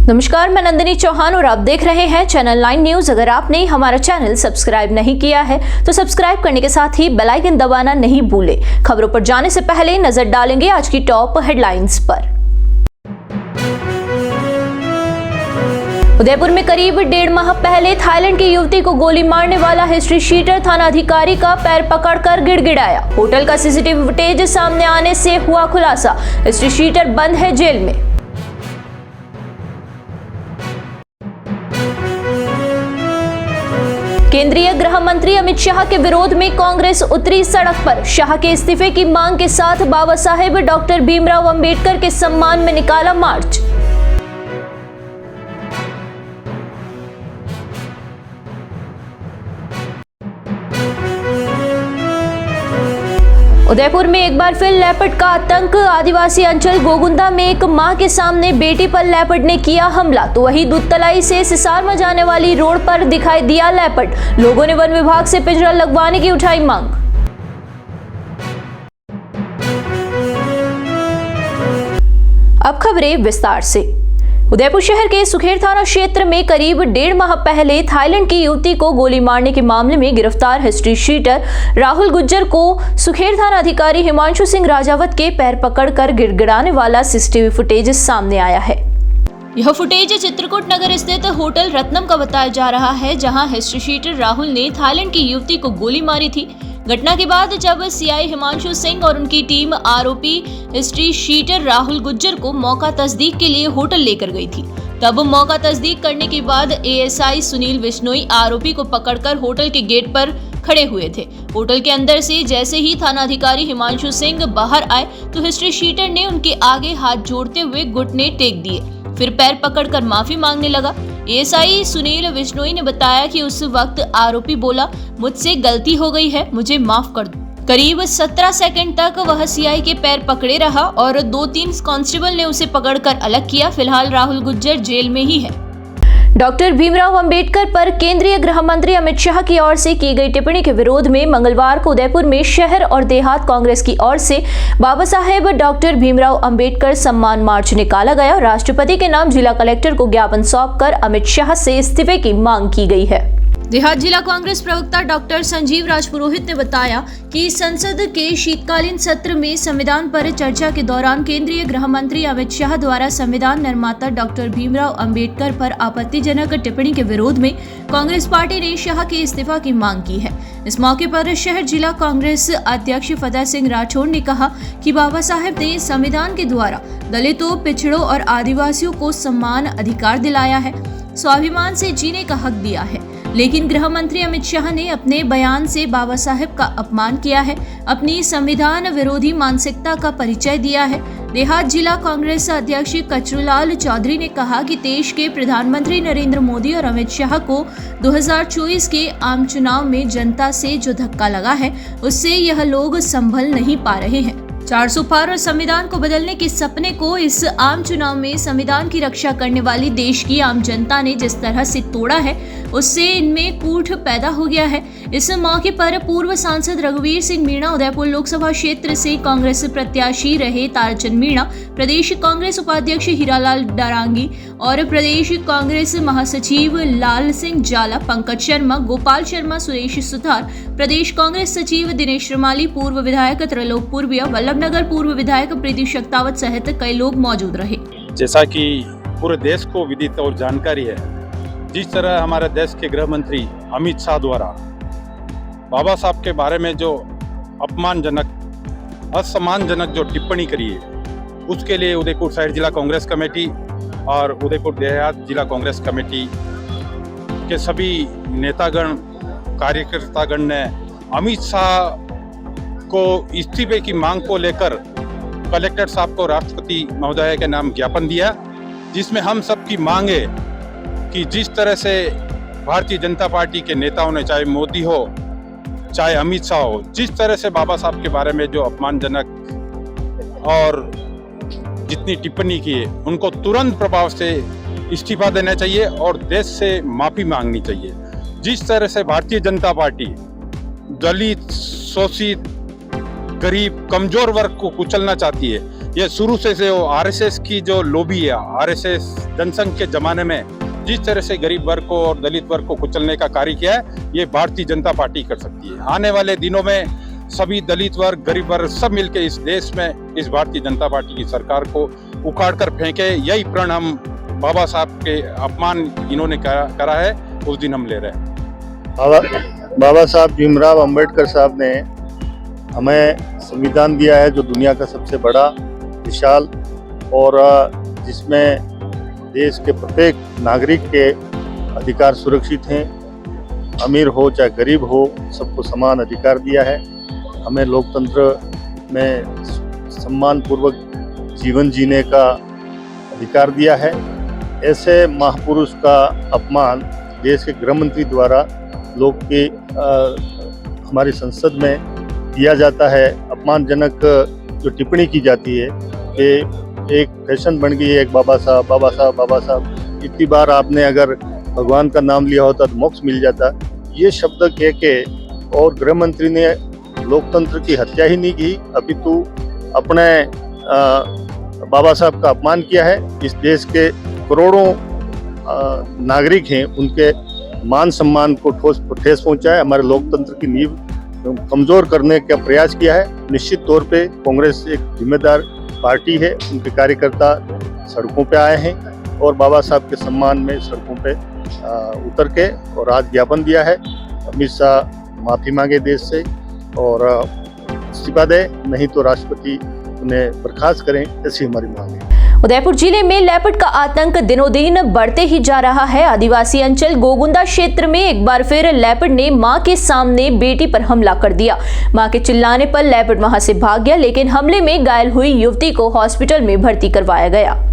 नमस्कार, मैं नंदिनी चौहान और आप देख रहे हैं चैनल 9 न्यूज। अगर आपने हमारा चैनल सब्सक्राइब नहीं किया है तो सब्सक्राइब करने के साथ ही बेल आइकन दबाना नहीं भूलें। खबरों पर जाने से पहले नजर डालेंगे आज की टॉप हेडलाइंस पर। उदयपुर में करीब 1.5 माह पहले थाईलैंड की युवती को गोली मारने वाला हिस्ट्री शीटर थाना अधिकारी का पैर पकड़कर गिड़गिड़ाया। होटल का सीसीटीवी फुटेज सामने आने से हुआ खुलासा। हिस्ट्री शीटर बंद है जेल में। केंद्रीय गृह मंत्री अमित शाह के विरोध में कांग्रेस उतरी सड़क पर। शाह के इस्तीफे की मांग के साथ बाबा साहेब डॉक्टर भीमराव अंबेडकर के सम्मान में निकाला मार्च। उदयपुर में एक बार फिर लेपर्ड का आतंक। आदिवासी अंचल गोगुंदा में एक मां के सामने बेटी पर लेपर्ड ने किया हमला, तो वही दूधतलाई से सिसारमा जाने वाली रोड पर दिखाई दिया लेपर्ड। लोगों ने वन विभाग से पिंजरा लगवाने की उठाई मांग। अब खबरें विस्तार से। उदयपुर शहर के सुखेर थाना क्षेत्र में करीब 1.5 माह पहले थाईलैंड की युवती को गोली मारने के मामले में गिरफ्तार हिस्ट्री शीटर राहुल गुज्जर को सुखेर थाना अधिकारी हिमांशु सिंह राजावत के पैर पकड़कर गिड़गिड़ाने वाला सीसीटीवी फुटेज सामने आया है। यह फुटेज चित्रकूट नगर स्थित होटल रत्नम का बताया जा रहा है, जहां हिस्ट्री शीटर राहुल ने थाईलैंड की युवती को गोली मारी थी। घटना के बाद जब सीआई हिमांशु सिंह और उनकी टीम आरोपी हिस्ट्री शीटर राहुल गुज्जर को मौका तस्दीक के लिए होटल लेकर गई थी, तब मौका तस्दीक करने के बाद एएसआई सुनील बिश्नोई आरोपी को पकड़कर होटल के गेट पर खड़े हुए थे। होटल के अंदर से जैसे ही थाना अधिकारी हिमांशु सिंह बाहर आए तो हिस्ट्री शीटर ने उनके आगे हाथ जोड़ते हुए घुटने टेक दिए, फिर पैर पकड़कर माफी मांगने लगा। एएसआई सुनील बिश्नोई ने बताया कि उस वक्त आरोपी बोला, मुझसे गलती हो गई है, मुझे माफ कर दो। करीब 17 सेकंड तक वह सीआई के पैर पकड़े रहा और 2-3 कांस्टेबल ने उसे पकड़कर अलग किया। फिलहाल राहुल गुज्जर जेल में ही है। डॉक्टर भीमराव अंबेडकर पर केंद्रीय गृह मंत्री अमित शाह की ओर से की गई टिप्पणी के विरोध में मंगलवार को उदयपुर में शहर और देहात कांग्रेस की ओर से बाबा साहेब डॉक्टर भीमराव अंबेडकर सम्मान मार्च निकाला गया। राष्ट्रपति के नाम जिला कलेक्टर को ज्ञापन सौंपकर अमित शाह से इस्तीफे की मांग की गई है। देहात जिला कांग्रेस प्रवक्ता डॉक्टर संजीव राजपुरोहित ने बताया कि संसद के शीतकालीन सत्र में संविधान पर चर्चा के दौरान केंद्रीय गृह मंत्री अमित शाह द्वारा संविधान निर्माता डॉक्टर भीमराव अंबेडकर पर आपत्तिजनक टिप्पणी के विरोध में कांग्रेस पार्टी ने शाह के इस्तीफा की मांग की है। इस मौके पर शहर जिला कांग्रेस अध्यक्ष फतेह सिंह राठौड़ ने कहा कि बाबा साहेब ने संविधान के द्वारा दलितों, पिछड़ों और आदिवासियों को समान अधिकार दिलाया है, स्वाभिमान से जीने का हक दिया है। लेकिन गृह मंत्री अमित शाह ने अपने बयान से बाबा साहेब का अपमान किया है, अपनी संविधान विरोधी मानसिकता का परिचय दिया है। देहात जिला कांग्रेस अध्यक्ष कचरूलाल चौधरी ने कहा कि देश के प्रधानमंत्री नरेंद्र मोदी और अमित शाह को 2024 के आम चुनाव में जनता से जो धक्का लगा है, उससे यह लोग संभल नहीं पा रहे हैं। 400 पार और संविधान को बदलने के सपने को इस आम चुनाव में संविधान की रक्षा करने वाली देश की आम जनता ने जिस तरह से तोड़ा है, उससे इनमें कूट पैदा हो गया है। इस मौके पर पूर्व सांसद रघुवीर सिंह मीणा, उदयपुर लोकसभा क्षेत्र से कांग्रेस प्रत्याशी रहे तारचंद मीणा, प्रदेश कांग्रेस उपाध्यक्ष हीरालाल डारांगी और प्रदेश कांग्रेस महासचिव लाल सिंह जाला, पंकज शर्मा, गोपाल शर्मा, सुरेश सुथार, प्रदेश कांग्रेस सचिव दिनेश रमाली, पूर्व विधायक त्रिलोक पूर्विया, वल्लभनगर पूर्व विधायक प्रीति शक्तावत सहित कई लोग मौजूद रहे। जैसा कि पूरे देश को विदित और जानकारी है, जिस तरह हमारे देश के गृह मंत्री अमित शाह द्वारा बाबा साहब के बारे में जो अपमानजनक, असम्मानजनक जो टिप्पणी करी है, उसके लिए उदयपुर शहर जिला कांग्रेस कमेटी और उदयपुर देहात जिला कांग्रेस कमेटी के सभी नेतागण, कार्यकर्तागण ने अमित शाह को इस्तीफे की मांग को लेकर कलेक्टर साहब को राष्ट्रपति महोदय के नाम ज्ञापन दिया, जिसमें हम सब की मांग है कि जिस तरह से भारतीय जनता पार्टी के नेताओं ने, चाहे मोदी हो चाहे अमित शाह हो, जिस तरह से बाबा साहब के बारे में जो अपमानजनक और जितनी टिप्पणी की है, उनको तुरंत प्रभाव से इस्तीफा देना चाहिए और देश से माफी मांगनी चाहिए। जिस तरह से भारतीय जनता पार्टी दलित, शोषित, गरीब, कमजोर वर्ग को कुचलना चाहती है, ये शुरू से जो आरएसएस की जो लॉबी है, आरएसएस जनसंघ के जमाने में जिस तरह से गरीब वर्ग को और दलित वर्ग को कुचलने का कार्य किया है, ये भारतीय जनता पार्टी कर सकती है। आने वाले दिनों में सभी दलित वर्ग, गरीब वर्ग सब मिलकर इस देश में इस भारतीय जनता पार्टी की सरकार को उखाड़ कर फेंके, यही प्रण हम बाबा साहब के अपमान इन्होंने करा है, उस दिन हम ले रहे हैं। बाबा साहब भीमराव अंबेडकर साहब ने हमें संविधान दिया है जो दुनिया का सबसे बड़ा, विशाल और जिसमें देश के प्रत्येक नागरिक के अधिकार सुरक्षित हैं। अमीर हो चाहे गरीब हो, सबको समान अधिकार दिया है। हमें लोकतंत्र में सम्मानपूर्वक जीवन जीने का अधिकार दिया है। ऐसे महापुरुष का अपमान देश के गृह मंत्री द्वारा लोग के हमारी संसद में किया जाता है। अपमानजनक जो टिप्पणी की जाती है कि एक फैशन बन गई है, एक बाबा साहब बाबा साहब बाबा साहब। इतनी बार आपने अगर भगवान का नाम लिया होता तो मोक्ष मिल जाता। ये शब्द कह के और गृह मंत्री ने लोकतंत्र की हत्या ही नहीं की, अपितु अपने बाबा साहब का अपमान किया है। इस देश के करोड़ों नागरिक हैं, उनके मान सम्मान को ठेस पहुंचा है। हमारे लोकतंत्र की नींव कमजोर करने का प्रयास किया है। निश्चित तौर पे कांग्रेस एक जिम्मेदार पार्टी है, उनके कार्यकर्ता सड़कों पे आए हैं और बाबा साहब के सम्मान में सड़कों पे उतर के और आज ज्ञापन दिया है। अमित शाह माफी मांगे देश से और इस्तीफा दे, नहीं तो राष्ट्रपति उन्हें बर्खास्त करें, ऐसी हमारी मांग है। उदयपुर जिले में लेपर्ड का आतंक दिनों दिन बढ़ते ही जा रहा है। आदिवासी अंचल गोगुंदा क्षेत्र में एक बार फिर लेपर्ड ने मां के सामने बेटी पर हमला कर दिया। मां के चिल्लाने पर लेपर्ड वहां से भाग गया, लेकिन हमले में घायल हुई युवती को हॉस्पिटल में भर्ती करवाया गया।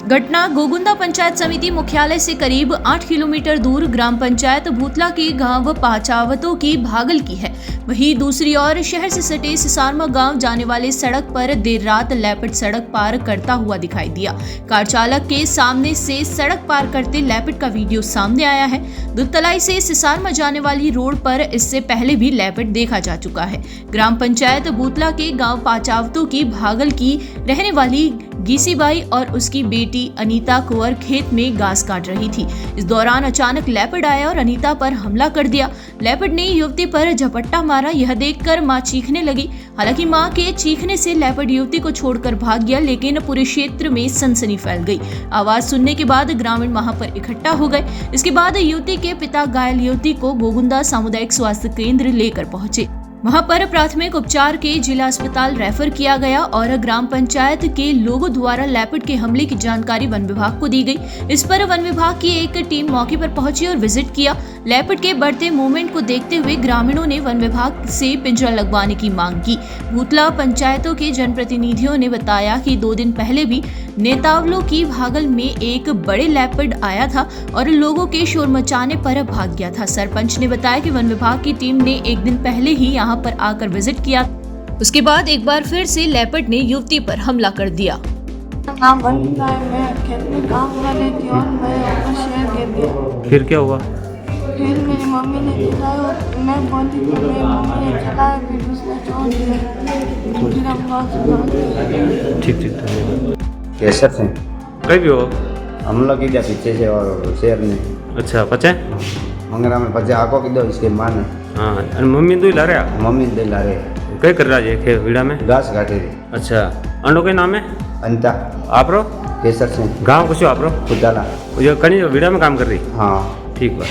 घटना गोगुंदा पंचायत समिति मुख्यालय से करीब 8 किलोमीटर दूर ग्राम पंचायत भूतला के गांव पाचावतों की भागल की है। वहीं दूसरी ओर शहर से सटे सिसारमा गांव जाने वाले सड़क पर देर रात लेपर्ड सड़क पार करता हुआ दिखाई दिया। कार चालक के सामने से सड़क पार करते लेपर्ड का वीडियो सामने आया है। दुधतलाई से सिसारमा जाने वाली रोड पर इससे पहले भी लेपर्ड देखा जा चुका है। ग्राम पंचायत भूतला के गाँव पाचावतों की भागल की रहने वाली गीसीबाई और उसकी बेटी अनीता कुंवर खेत में घास काट रही थी। इस दौरान अचानक लेपर्ड आया और अनीता पर हमला कर दिया। लेपर्ड ने युवती पर झपट्टा मारा। यह देखकर मां चीखने लगी। हालांकि मां के चीखने से लेपर्ड युवती को छोड़कर भाग गया, लेकिन पूरे क्षेत्र में सनसनी फैल गई। आवाज सुनने के बाद ग्रामीण वहां पर इकट्ठा हो गए। इसके बाद युवती के पिता घायल युवती को गोगुंदा सामुदायिक स्वास्थ्य केंद्र लेकर पहुंचे। वहां पर प्राथमिक उपचार के जिला अस्पताल रेफर किया गया और ग्राम पंचायत के लोगों द्वारा लेपर्ड के हमले की जानकारी वन विभाग को दी गई। इस पर वन विभाग की एक टीम मौके पर पहुंची और विजिट किया। लेपर्ड के बढ़ते मूवमेंट को देखते हुए ग्रामीणों ने वन विभाग से पिंजरा लगवाने की मांग की। भूतला पंचायतों के जनप्रतिनिधियों ने बताया कि 2 दिन पहले भी नेतावलों की भागल में एक बड़े लेपर्ड आया था और लोगों के शोर मचाने पर भाग गया था। सरपंच ने बताया कि वन विभाग की टीम ने 1 दिन पहले ही यहाँ पर आकर विजिट किया। उसके बाद एक बार फिर से लेपर्ड ने युवती पर हमला कर दिया। काम बनता है, मैं खेत में काम कर रही थी और मैं ऊपर शेर गिर गया। फिर क्या हुआ? फिर मेरी मम्मी ने चलाया और मैं बोली तो मेरी मम्मी ने चलाया, फिर उसने छोड़ दिया। फिर हम लोग ठीक धन्यवाद। कैसे थे कहीं भी हो हम लोग किया पीछे से और शेर ने अच्छा पचे मंगरा में पचे आको की दो इसके माँ ने हाँ અને મમ્મી દુઈ લારે मम्मी दे ला रहे કઈ कर रहा है खे वीड़ा में घास काटे रहे अच्छा अंडो के नाम है अंता आपरो केसर से गांव कुछ आपरो उदाला ये कहीं वीड़ा में काम कर रही हाँ ठीक बा।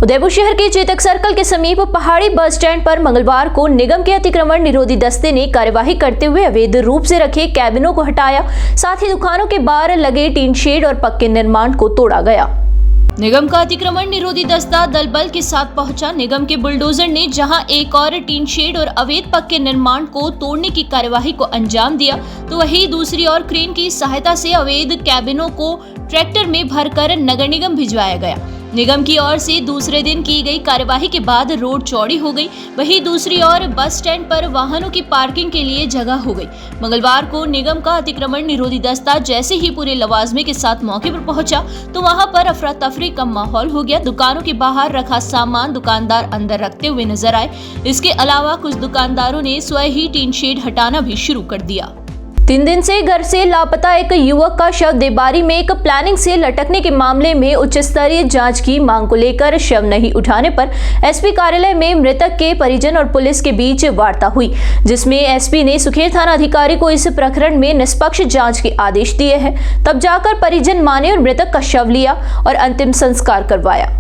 उदयपुर शहर के चेतक सर्कल के समीप पहाड़ी बस स्टैंड पर मंगलवार को निगम के अतिक्रमण निरोधी दस्ते ने कार्यवाही करते हुए अवैध रूप से रखे कैबिनों को हटाया। साथ ही दुकानों के बाहर लगे टीन शेड और पक्के निर्माण को तोड़ा गया। निगम का अतिक्रमण निरोधी दस्ता दल बल के साथ पहुंचा। निगम के बुलडोजर ने जहां एक और टीन शेड और अवैध पक्के निर्माण को तोड़ने की कार्यवाही को अंजाम दिया, तो वहीं दूसरी ओर क्रेन की सहायता से अवैध कैबिनों को ट्रैक्टर में भरकर नगर निगम भिजवाया गया। निगम की ओर से दूसरे दिन की गई कार्यवाही के बाद रोड चौड़ी हो गई। वहीं दूसरी ओर बस स्टैंड पर वाहनों की पार्किंग के लिए जगह हो गई। मंगलवार को निगम का अतिक्रमण निरोधी दस्ता जैसे ही पूरे लवाजमे के साथ मौके पर पहुंचा तो वहां पर अफरा तफरी का माहौल हो गया। दुकानों के बाहर रखा सामान दुकानदार अंदर रखते हुए नजर आए। इसके अलावा कुछ दुकानदारों ने स्वयं ही टीन शेड हटाना भी शुरू कर दिया। 3 दिन से घर से लापता एक युवक का शव देबारी में एक प्लानिंग से लटकने के मामले में उच्च स्तरीय जांच की मांग को लेकर शव नहीं उठाने पर एसपी कार्यालय में मृतक के परिजन और पुलिस के बीच वार्ता हुई, जिसमें एसपी ने सुखेर थाना अधिकारी को इस प्रकरण में निष्पक्ष जांच के आदेश दिए हैं। तब जाकर परिजन माने और मृतक का शव लिया और अंतिम संस्कार करवाया।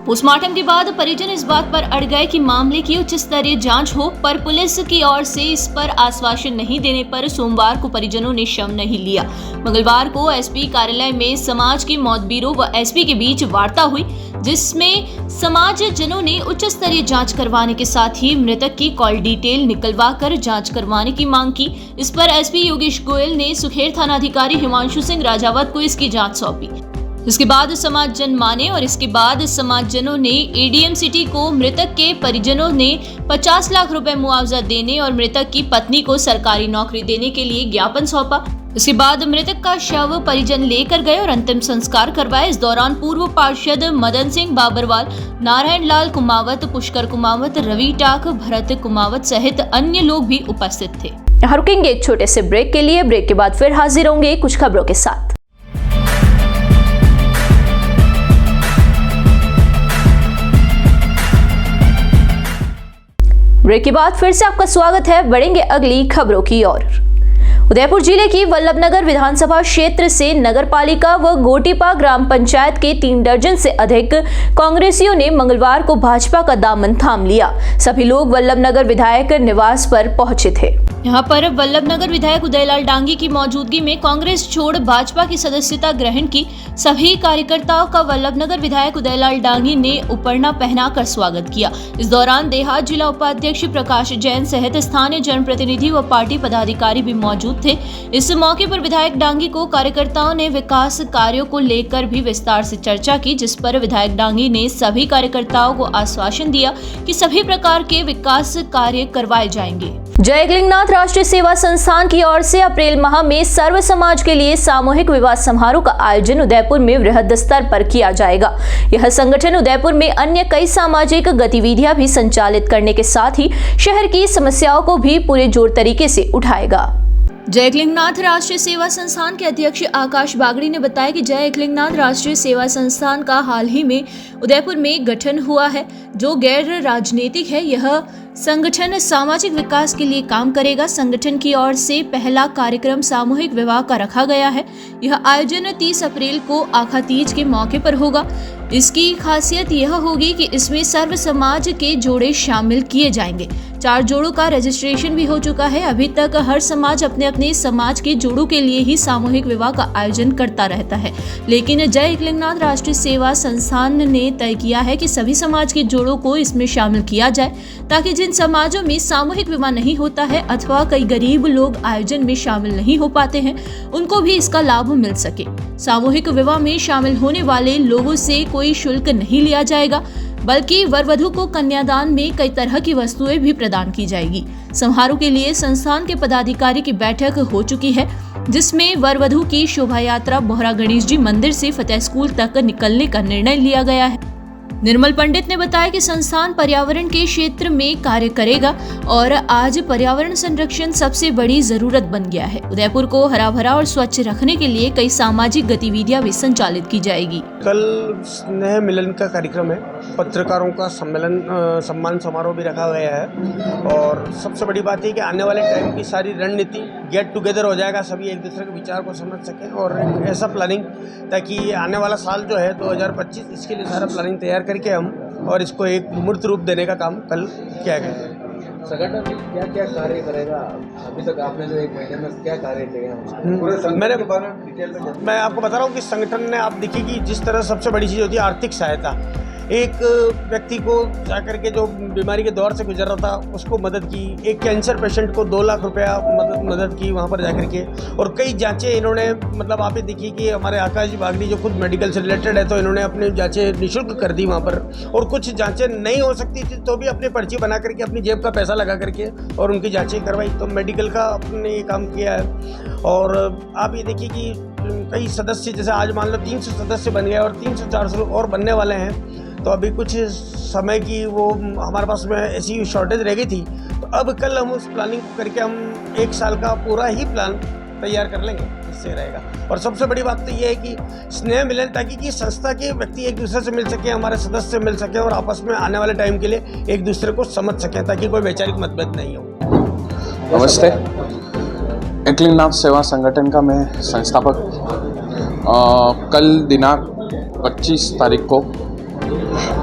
पोस्टमार्टम के बाद परिजन इस बात पर अड़ गए कि मामले की उच्च स्तरीय जांच हो, पर पुलिस की ओर से इस पर आश्वासन नहीं देने पर सोमवार को परिजनों ने शव नहीं लिया। मंगलवार को एसपी कार्यालय में समाज के मौत ब्यूरो व एसपी के बीच वार्ता हुई, जिसमें समाजजनों ने उच्च स्तरीय जांच करवाने के साथ ही मृतक की कॉल डिटेल निकलवा कर जांच करवाने की मांग की। इस पर एसपी योगेश गोयल ने सुखेर थाना अधिकारी हिमांशु सिंह राजावत को इसकी जांच सौंपी। इसके बाद समाजजन माने और इसके बाद समाजजनों ने एडीएम सिटी को मृतक के परिजनों ने 50 लाख रुपए मुआवजा देने और मृतक की पत्नी को सरकारी नौकरी देने के लिए ज्ञापन सौंपा। इसके बाद मृतक का शव परिजन लेकर गए और अंतिम संस्कार करवाया। इस दौरान पूर्व पार्षद मदन सिंह बाबरवाल, नारायण लाल कुमावत, पुष्कर कुमावत, रवि टाक, भरत कुमावत सहित अन्य लोग भी उपस्थित थे। यहाँ रुकेंगे एक छोटे से ब्रेक के लिए। ब्रेक के बाद फिर हाजिर होंगे कुछ खबरों के साथ। ब्रेक के बाद फिर से आपका स्वागत है। बढ़ेंगे अगली खबरों की ओर। उदयपुर जिले की वल्लभनगर विधानसभा क्षेत्र से नगरपालिका व गोटीपा ग्राम पंचायत के 3 दर्जन से अधिक कांग्रेसियों ने मंगलवार को भाजपा का दामन थाम लिया। सभी लोग वल्लभनगर विधायक निवास पर पहुंचे थे। यहाँ पर वल्लभनगर विधायक उदयलाल डांगी की मौजूदगी में कांग्रेस छोड़ भाजपा की सदस्यता ग्रहण की। सभी कार्यकर्ताओं का वल्लभनगर विधायक उदयलाल डांगी ने उपरना पहनाकर स्वागत किया। इस दौरान देहात जिला उपाध्यक्ष प्रकाश जैन सहित स्थानीय जनप्रतिनिधि व पार्टी पदाधिकारी भी मौजूद थे। इस मौके पर विधायक डांगी को कार्यकर्ताओं ने विकास कार्यों को लेकर भी विस्तार से चर्चा की, जिस पर विधायक डांगी ने सभी कार्यकर्ताओं को आश्वासन दिया कि सभी प्रकार के विकास कार्य करवाए जाएंगे। जय एकलिंगनाथ राष्ट्रीय सेवा संस्थान की ओर से अप्रैल माह में सर्व समाज के लिए सामूहिक विवाह समारोह का आयोजन उदयपुर में वृहद स्तर पर किया जाएगा। यह संगठन उदयपुर में अन्य कई सामाजिक गतिविधियां भी संचालित करने के साथ ही शहर की समस्याओं को भी पूरे जोर तरीके से उठाएगा। जय एकलिंगनाथ राष्ट्रीय सेवा संस्थान के अध्यक्ष आकाश बागड़ी ने बताया कि जय एकलिंगनाथ राष्ट्रीय सेवा संस्थान का हाल ही में उदयपुर में गठन हुआ है, जो गैर राजनीतिक है। यह संगठन सामाजिक विकास के लिए काम करेगा। संगठन की ओर से पहला कार्यक्रम सामूहिक विवाह का रखा गया है। यह आयोजन 30 अप्रैल को आखा तीज के मौके पर होगा। इसकी खासियत यह होगी कि इसमें सर्व समाज के जोड़े शामिल किए जाएंगे। 4 जोड़ों का रजिस्ट्रेशन भी हो चुका है। अभी तक हर समाज अपने अपने समाज के जोड़ों के लिए ही सामूहिक विवाह का आयोजन करता रहता है, लेकिन जय एकलिंगनाथ राष्ट्रीय सेवा संस्थान ने तय किया है कि सभी समाज के जोड़ों को इसमें शामिल किया जाए, ताकि जिन समाजों में सामूहिक विवाह नहीं होता है अथवा कई गरीब लोग आयोजन में शामिल नहीं हो पाते हैं, उनको भी इसका लाभ मिल सके। सामूहिक विवाह में शामिल होने वाले लोगों से कोई शुल्क नहीं लिया जाएगा, बल्कि वर वधू को कन्यादान में कई तरह की वस्तुएं भी प्रदान की जाएगी। समारोह के लिए संस्थान के पदाधिकारी की बैठक हो चुकी है, जिसमें वर वधू की शोभा यात्रा बोहरा गणेश जी मंदिर से फतेह स्कूल तक निकलने का निर्णय लिया गया है। निर्मल पंडित ने बताया कि संस्थान पर्यावरण के क्षेत्र में कार्य करेगा और आज पर्यावरण संरक्षण सबसे बड़ी जरूरत बन गया है। उदयपुर को हरा भरा और स्वच्छ रखने के लिए कई सामाजिक गतिविधियां भी संचालित की जाएगी। कल स्नेह मिलन का कार्यक्रम है, पत्रकारों का सम्मान समारोह भी रखा गया है और सबसे बड़ी बात है कि आने वाले टाइम की सारी रणनीति गेट टुगेदर हो जाएगा, सभी एक दूसरे के विचार को समझ सकें और एक ऐसा प्लानिंग, ताकि आने वाला साल जो है 2025 इसके लिए सारा प्लानिंग तैयार करके हम और इसको एक मूर्त रूप देने का काम कल किया गया है। संगठन क्या क्या कार्य करेगा? अभी तक आपने जो 1 महीने में क्या कार्य किए हैं पूरे मैंने के बारे में डिटेल में मैं आपको बता रहा हूँ कि संगठन ने, आप देखिए कि जिस तरह सबसे बड़ी चीज़ होती है आर्थिक सहायता, एक व्यक्ति को जाकर के जो बीमारी के दौर से गुजर रहा था उसको मदद की, एक कैंसर पेशेंट को 2 लाख रुपया मदद की वहाँ पर जाकर के, और कई जांचें इन्होंने, मतलब आप ये देखिए कि हमारे आकाश जी बागड़ी जो खुद मेडिकल से रिलेटेड है तो इन्होंने अपनी जांचें निःशुल्क कर दी वहाँ पर, और कुछ जांचें नहीं हो सकती थी तो भी अपनी पर्ची बना करके अपनी जेब का पैसा लगा करके और उनकी जाँचें करवाई। तो मेडिकल का अपने ये काम किया है। और आप ये देखिए कि कई सदस्य, जैसे आज मान लो 300 सदस्य बन गए और 300-400 और बनने वाले हैं, तो अभी कुछ समय की वो हमारे पास में ऐसी शॉर्टेज रह गई थी, तो अब कल हम उस प्लानिंग को करके हम 1 साल का पूरा ही प्लान तैयार कर लेंगे, इससे रहेगा। और सबसे बड़ी बात तो ये है कि स्नेह मिलन, ताकि कि संस्था के व्यक्ति एक दूसरे से मिल सके, हमारे सदस्य मिल सके और आपस में आने वाले टाइम के लिए एक दूसरे को समझ सकें, ताकि कोई वैचारिक मतभेद नहीं हो। नमस्ते, एकलिंगनाथ सेवा संगठन का मैं संस्थापक। कल दिनांक 25 तारीख को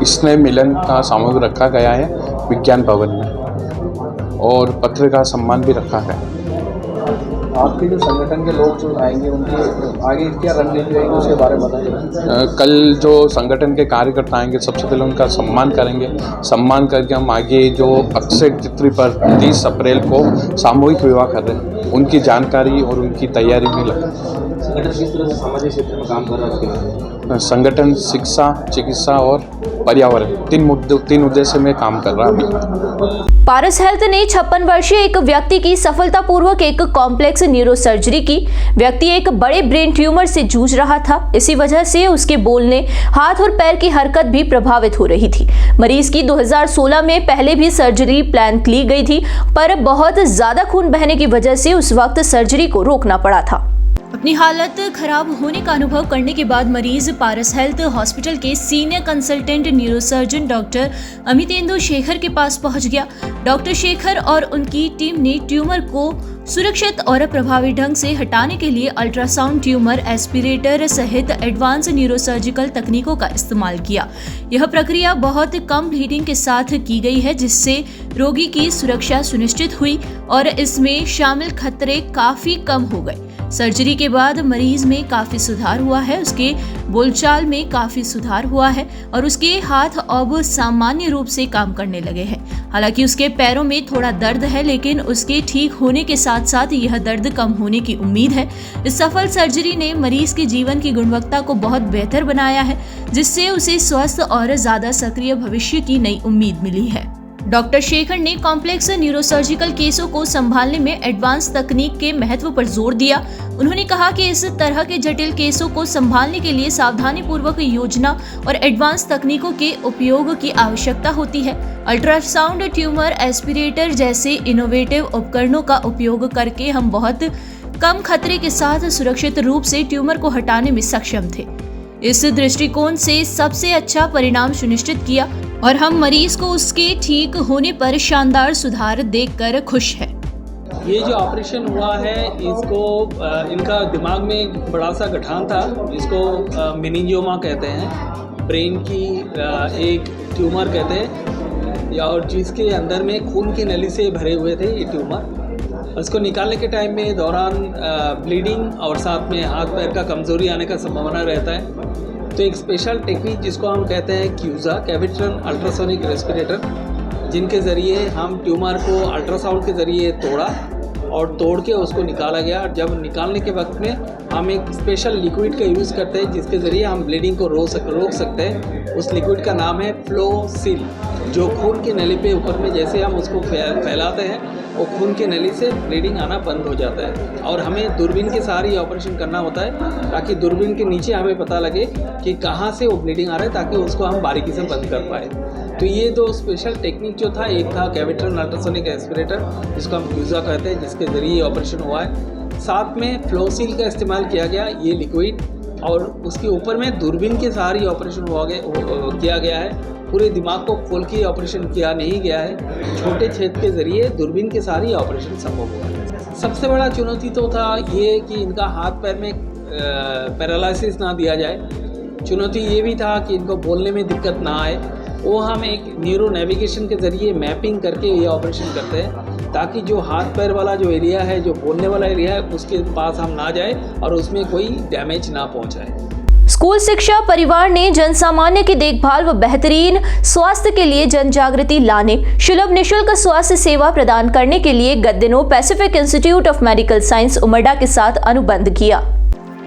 स्नेह मिलन का सामूहिक रखा गया है विज्ञान भवन में, और पत्रिका सम्मान भी रखा है। आपके जो संगठन के लोग जो आएंगे उनके आगे क्या रणनीति रहेगी उसके बारे में बताइए। कल जो संगठन के कार्यकर्ता आएंगे सबसे पहले उनका सम्मान करेंगे। सम्मान करके हम आगे जो अक्षय तृतीया पर 30 अप्रैल को सामूहिक विवाह कर रहे हैं, उनकी जानकारी और उनकी तैयारी में लगे। संगठन किस तरह से सामाजिक क्षेत्र में काम कर रहा है उसके बारे? संगठन शिक्षा, चिकित्सा और पर्यावरण तीन उद्देश्य में काम कर रहा है। पारस हेल्थ ने 56 वर्षीय एक व्यक्ति की सफलतापूर्वक एक कॉम्प्लेक्स न्यूरोसर्जरी की। व्यक्ति एक बड़े ब्रेन ट्यूमर से जूझ रहा था। इसी वजह से उसके बोलने, हाथ और पैर की हरकत भी प्रभावित हो रही थी। मरीज की 2016 में पहले भी सर्जरी प्लान की गई थी, पर बहुत ज्यादा खून बहने की वजह से उस वक्त सर्जरी को रोकना पड़ा था। अपनी हालत खराब होने का अनुभव करने के बाद मरीज पारस हेल्थ हॉस्पिटल के senior consultant neurosurgeon doctor Amitendu Shekhar के पास पहुंच गया। डॉक्टर शेखर और उनकी टीम ने ट्यूमर को सुरक्षित और प्रभावी ढंग से हटाने के लिए अल्ट्रासाउंड ट्यूमर एस्पिरेटर सहित एडवांस न्यूरोसर्जिकल तकनीकों का इस्तेमाल किया। यह प्रक्रिया बहुत कम ब्लीडिंग के साथ की गई है, जिससे रोगी की सुरक्षा सुनिश्चित हुई और इसमें शामिल खतरे काफी कम हो गए। सर्जरी के बाद मरीज में काफी सुधार हुआ है, उसके बोलचाल में काफी सुधार हुआ है और उसके हाथ अब सामान्य रूप से काम करने लगे हैं। हालांकि उसके पैरों में थोड़ा दर्द है, लेकिन उसके ठीक होने के साथ साथ यह दर्द कम होने की उम्मीद है। इस सफल सर्जरी ने मरीज के जीवन की गुणवत्ता को बहुत बेहतर बनाया है, जिससे उसे स्वस्थ और ज्यादा सक्रिय भविष्य की नई उम्मीद मिली है। डॉक्टर शेखर ने कॉम्प्लेक्स न्यूरोसर्जिकल केसों को संभालने में एडवांस तकनीक के महत्व पर जोर दिया। उन्होंने कहा कि इस तरह के जटिल केसों को संभालने के लिए सावधानीपूर्वक योजना और एडवांस तकनीकों के उपयोग की आवश्यकता होती है। अल्ट्रासाउंड ट्यूमर एस्पिरेटर जैसे इनोवेटिव उपकरणों का उपयोग करके हम बहुत कम खतरे के साथ सुरक्षित रूप से ट्यूमर को हटाने में सक्षम थे। इस दृष्टिकोण से सबसे अच्छा परिणाम सुनिश्चित किया और हम मरीज को उसके ठीक होने पर शानदार सुधार देखकर खुश हैं। ये जो ऑपरेशन हुआ है, इसको इनका दिमाग में एक बड़ा सा गठान था, इसको मेनिंजियोमा कहते हैं, ब्रेन की एक ट्यूमर कहते हैं, और जिसके अंदर में खून की नली से भरे हुए थे ये ट्यूमर। उसको निकालने के टाइम में दौरान ब्लीडिंग और साथ में हाथ पैर का कमज़ोरी आने का संभावना रहता है। तो एक स्पेशल टेक्निक जिसको हम कहते हैं क्यूजा, कैविट्रल अल्ट्रासोनिक रेस्पिरेटर, जिनके ज़रिए हम ट्यूमर को अल्ट्रासाउंड के ज़रिए तोड़ा और तोड़ के उसको निकाला गया। जब निकालने के वक्त में हम एक स्पेशल लिक्विड का यूज़ करते हैं, जिसके ज़रिए हम ब्लीडिंग को रोक सकते हैं। उस लिक्विड का नाम है फ्लोसील, जो खून की नली पे ऊपर में जैसे हम उसको फैलाते हैं, वो खून की नली से ब्लीडिंग आना बंद हो जाता है। और हमें दूरबीन के सहारे ये ऑपरेशन करना होता है, ताकि दूरबीन के नीचे हमें पता लगे कि कहाँ से वो ब्लीडिंग आ रहा है, ताकि उसको हम बारीकी से बंद कर पाए। तो ये दो स्पेशल टेक्निक जो था, एक था कैविट्रल अल्ट्रासोनिक एस्पिरेटर, जिसको हम क्यूजा कहते हैं, जिसके ज़रिए ऑपरेशन हुआ है। साथ में फ्लोसील का इस्तेमाल किया गया, ये लिक्विड, और उसके ऊपर में दूरबीन के सहारे ऑपरेशन किया गया है। पूरे दिमाग को खोल के ऑपरेशन किया नहीं गया है, छोटे छेद के ज़रिए दूरबीन के सहारे ऑपरेशन संभव हुआ है। सबसे बड़ा चुनौती तो था ये कि इनका हाथ पैर में पैरालिसिस ना दिया जाए। चुनौती ये भी था कि इनको बोलने में दिक्कत ना आए। वो हम एक न्यूरो नेविगेशन के ज़रिए मैपिंग करके ये ऑपरेशन करते हैं, ताकि जो हाथ पैर वाला जो एरिया है, जो बोलने वाला एरिया है, उसके पास हम ना जाए और उसमें कोई डैमेज ना पहुंचाए। स्कूल शिक्षा परिवार ने जनसामान्य की देखभाल व बेहतरीन स्वास्थ्य के लिए जन जागृति लाने, सुलभ निःशुल्क स्वास्थ्य सेवा प्रदान करने के लिए गत दिनों Pacific Institute of Medical Science Umarda के साथ अनुबंध किया।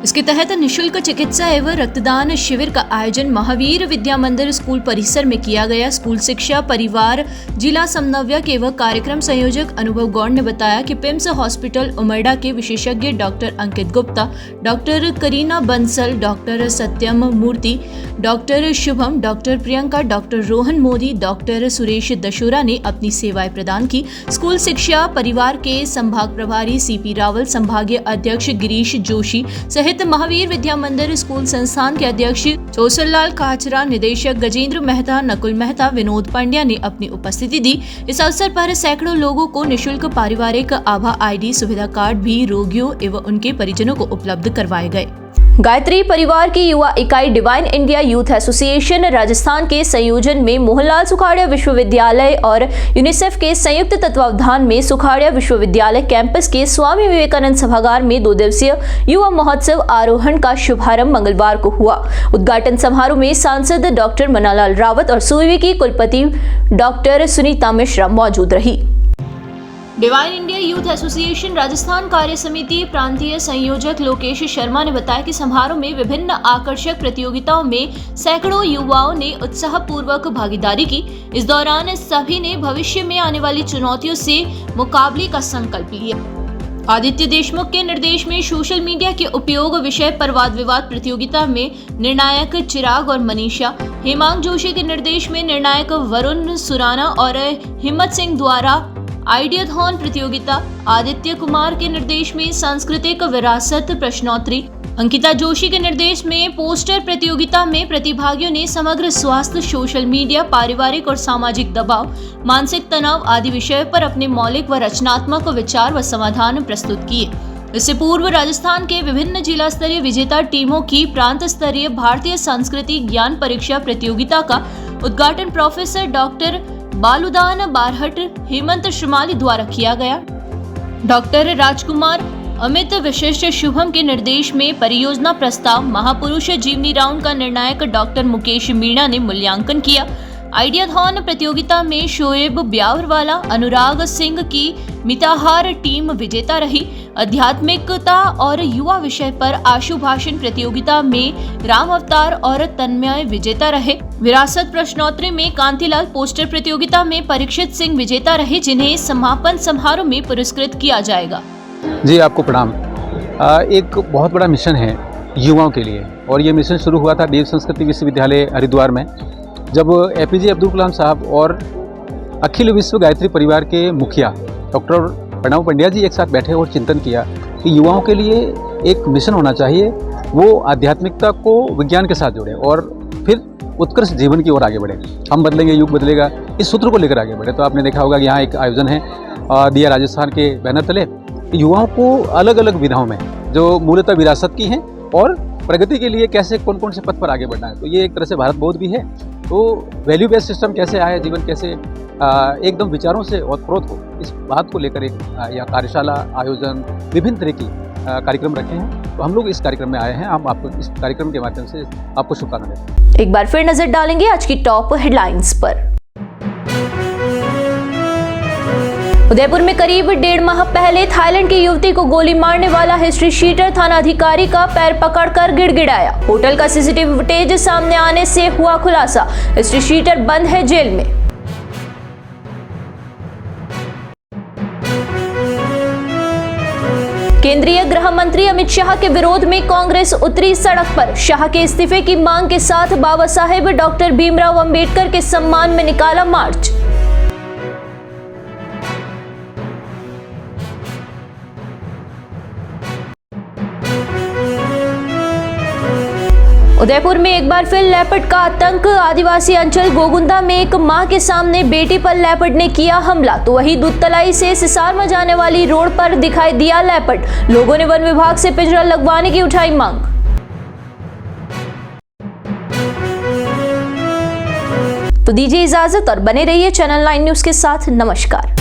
इसके तहत निशुल्क चिकित्सा एवं रक्तदान शिविर का आयोजन महावीर विद्या मंदिर स्कूल परिसर में किया गया। स्कूल शिक्षा परिवार जिला समन्वयक एवं कार्यक्रम संयोजक अनुभव गौड़ ने बताया कि पिम्स हॉस्पिटल उमरडा के विशेषज्ञ doctor Ankit Gupta, doctor Kareena Bansal, doctor Satyam Murthy, doctor Shubham, doctor Priyanka, doctor Rohan Modi, doctor Suresh Dashora ने अपनी सेवाएं प्रदान की। स्कूल शिक्षा परिवार के संभाग प्रभारी सीपी रावल, संभागीय अध्यक्ष गिरीश जोशी सहित महावीर विद्या मंदिर स्कूल संस्थान के अध्यक्ष चौसरलाल काचरा, निदेशक गजेंद्र मेहता, नकुल मेहता, विनोद पांड्या ने अपनी उपस्थिति दी। इस अवसर पर सैकड़ों लोगों को निशुल्क पारिवारिक आभा आईडी सुविधा कार्ड भी रोगियों एवं उनके परिजनों को उपलब्ध करवाए गए। गायत्री परिवार की युवा इकाई divine India youth association Rajasthan के संयोजन में मोहनलाल सुखाड़िया विश्वविद्यालय और यूनिसेफ के संयुक्त तत्वावधान में सुखाड़िया विश्वविद्यालय कैंपस के स्वामी विवेकानंद सभागार में 2 दिवसीय युवा महोत्सव आरोहण का शुभारंभ मंगलवार को हुआ। उद्घाटन समारोह में सांसद डॉक्टर मन्नालाल रावत और सुईवी की कुलपति डॉक्टर सुनीता मिश्रा मौजूद रही। Divine India youth association Rajasthan कार्य समिति प्रांतीय संयोजक लोकेश शर्मा ने बताया कि समारोह में विभिन्न आकर्षक प्रतियोगिताओं में सैकड़ों युवाओं ने उत्साहपूर्वक भागीदारी की। इस दौरान सभी ने भविष्य में आने वाली चुनौतियों से मुकाबले का संकल्प लिया। आदित्य देशमुख के निर्देश में सोशल मीडिया के उपयोग विषय पर वाद विवाद प्रतियोगिता में निर्णायक चिराग और मनीषा, हेमांग जोशी के निर्देश में निर्णायक वरुण सुराना और हिम्मत सिंह द्वारा आइडियाथॉन प्रतियोगिता, आदित्य कुमार के निर्देश में सांस्कृतिक विरासत प्रश्नोत्तरी, अंकिता जोशी के निर्देश में पोस्टर प्रतियोगिता में प्रतिभागियों ने समग्र स्वास्थ्य, सोशल मीडिया, पारिवारिक और सामाजिक दबाव, मानसिक तनाव आदि विषय पर अपने मौलिक व रचनात्मक विचार व समाधान प्रस्तुत किए। इससे पूर्व राजस्थान के विभिन्न जिला स्तरीय विजेता टीमों की प्रांत स्तरीय भारतीय संस्कृति ज्ञान परीक्षा प्रतियोगिता का उद्घाटन प्रोफेसर डॉक्टर बालुदान बारहट हेमंत श्रीमाली द्वारा किया गया। डॉक्टर राजकुमार अमित विशिष्ट शुभम के निर्देश में परियोजना प्रस्ताव, महापुरुष जीवनी राउंड का निर्णायक डॉक्टर मुकेश मीणा ने मूल्यांकन किया। आइडियाथॉन प्रतियोगिता में शोएब ब्यावरवाला, अनुराग सिंह की मिताहार टीम विजेता रही। आध्यात्मिकता और युवा विषय पर आशु भाषण प्रतियोगिता में राम अवतार और तन्मय विजेता रहे। विरासत प्रश्नोत्तरी में कांतिलाल, पोस्टर प्रतियोगिता में परीक्षित सिंह विजेता रहे, जिन्हें समापन समारोह में पुरस्कृत किया जाएगा। जी आपको प्रणाम। एक बहुत बड़ा मिशन है युवाओं के लिए और ये मिशन शुरू हुआ था देव संस्कृति विश्वविद्यालय हरिद्वार में, जब एपीजे अब्दुल कलाम साहब और अखिल विश्व गायत्री परिवार के मुखिया डॉक्टर प्रणव पंड्या जी एक साथ बैठे और चिंतन किया कि युवाओं के लिए एक मिशन होना चाहिए, वो आध्यात्मिकता को विज्ञान के साथ जोड़े और फिर उत्कृष्ट जीवन की ओर आगे बढ़े। हम बदलेंगे, युग बदलेगा, इस सूत्र को लेकर आगे बढ़े। तो आपने देखा होगा कि यहाँ एक आयोजन है दिया राजस्थान के बैनर तले, युवाओं को अलग अलग विधाओं में जो मूलतः विरासत की हैं और प्रगति के लिए कैसे कौन कौन से पथ पर आगे बढ़ना है। तो ये एक तरह से भारत बोध भी है। तो वैल्यू बेस्ड सिस्टम कैसे आया, जीवन कैसे एकदम विचारों से ओतप्रोत हो, इस बात को लेकर एक या कार्यशाला आयोजन विभिन्न तरह की कार्यक्रम रखे हैं। तो हम लोग इस कार्यक्रम में आए हैं, हम आपको इस कार्यक्रम के माध्यम से आपको शुभकामनाएं देते हैं। एक बार फिर नजर डालेंगे आज की टॉप हेडलाइंस पर। उदयपुर में करीब 1.5 माह पहले थाईलैंड की युवती को गोली मारने वाला हिस्ट्री शीटर थाना अधिकारी का पैर पकड़कर गिड़गिड़ाया। होटल का सीसीटीवी फुटेज सामने आने से हुआ खुलासा, हिस्ट्री शीटर बंद है जेल में। केंद्रीय गृह मंत्री अमित शाह के विरोध में कांग्रेस उतरी सड़क पर। शाह के इस्तीफे की मांग के साथ बाबा साहेब डॉक्टर भीमराव अंबेडकर के सम्मान में निकाला मार्च। उदयपुर में एक बार फिर लेपर्ड का आतंक। आदिवासी अंचल गोगुंदा में एक मां के सामने बेटी पर लेपर्ड ने किया हमला, तो वही दूधतलाई से सिसारमा जाने वाली रोड पर दिखाई दिया लेपर्ड। लोगों ने वन विभाग से पिंजरा लगवाने की उठाई मांग। तो दीजिए इजाजत और बने रहिए चैनल 9 न्यूज के साथ। नमस्कार।